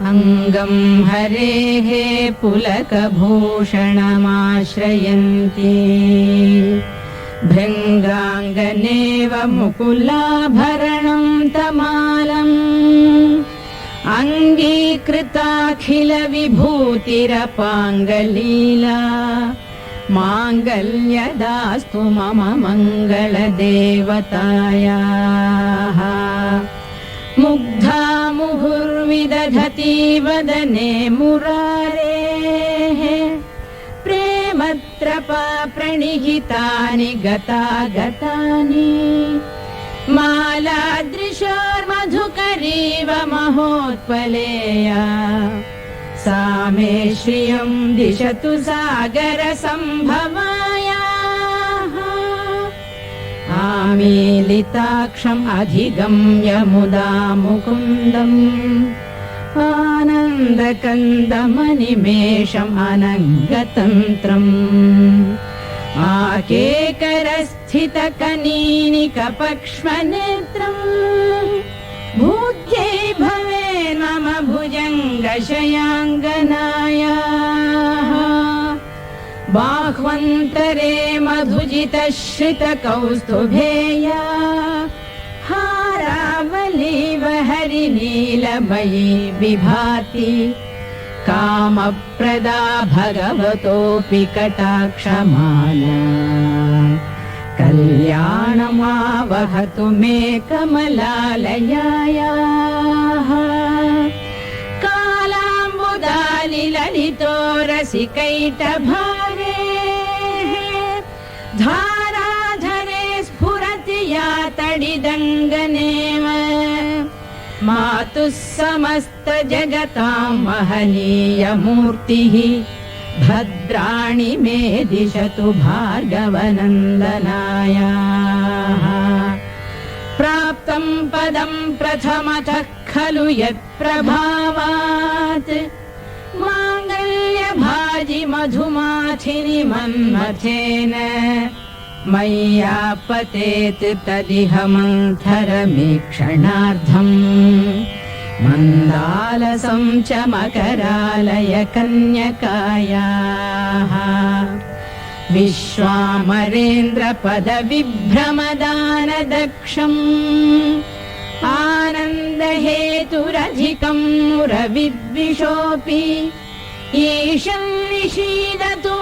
अंगं हरेः पुलकभूषणमाश्रयन्ति भृङ्गाङ्गनेव मुकुलाभरणं तमालम् अङ्गीकृताखिलविभूतिरपाङ्गलीला माङ्गल्यदास्तु मम मङ्गलदेवतायाः मुग्धा मुहुर्विदधति वदने मुरारेः प्रेमत्रपा प्रणिहितानि गतागतानि मालादृशोर्मधुकरीव महोत्पलेया सा मे श्रियं दिशतु सागरसम्भवायाः आमीलिताक्षम् अधिगम्य मुदा मुकुन्दम् आनन्दकन्दमनिमेषम् अनङ्गतन्त्रम् आकेकरस्थितकनीनिकपक्ष्मनेत्रम् भूत्यै भवेन्मम भुजङ्गशयाङ्गनायाः बाह्वन्तरे मधुजितश्रितकौस्तुभेया हारावलीव हरिनीलमयी विभाति कामप्रदा भगवतोऽपि कटाक्षमाला कल्याणमावहतु मे कमलालयायाः कालाम्बुदालिललितो रसिकैटभारेः धाराधरे स्फुरति या तडिदङ्गनेव मातुः समस्तजगतां महनीयमूर्तिः भद्राणि मे दिशतु भार्गवनन्दनायाः प्राप्तं पदं प्रथमतः खलु यत्प्रभावात् माङ्गल्यभाजि मधुमाथिनि मन्मथेन मय्यापतेत् तदिह मन्थरमीक्षणार्थम् मन्दालसं च मकरालय कन्यकायाः विश्वामरेन्द्रपदविभ्रमदानदक्षम् आनन्दहेतुरधिकं मुरविद्विषोऽपि ईशं निषीदतु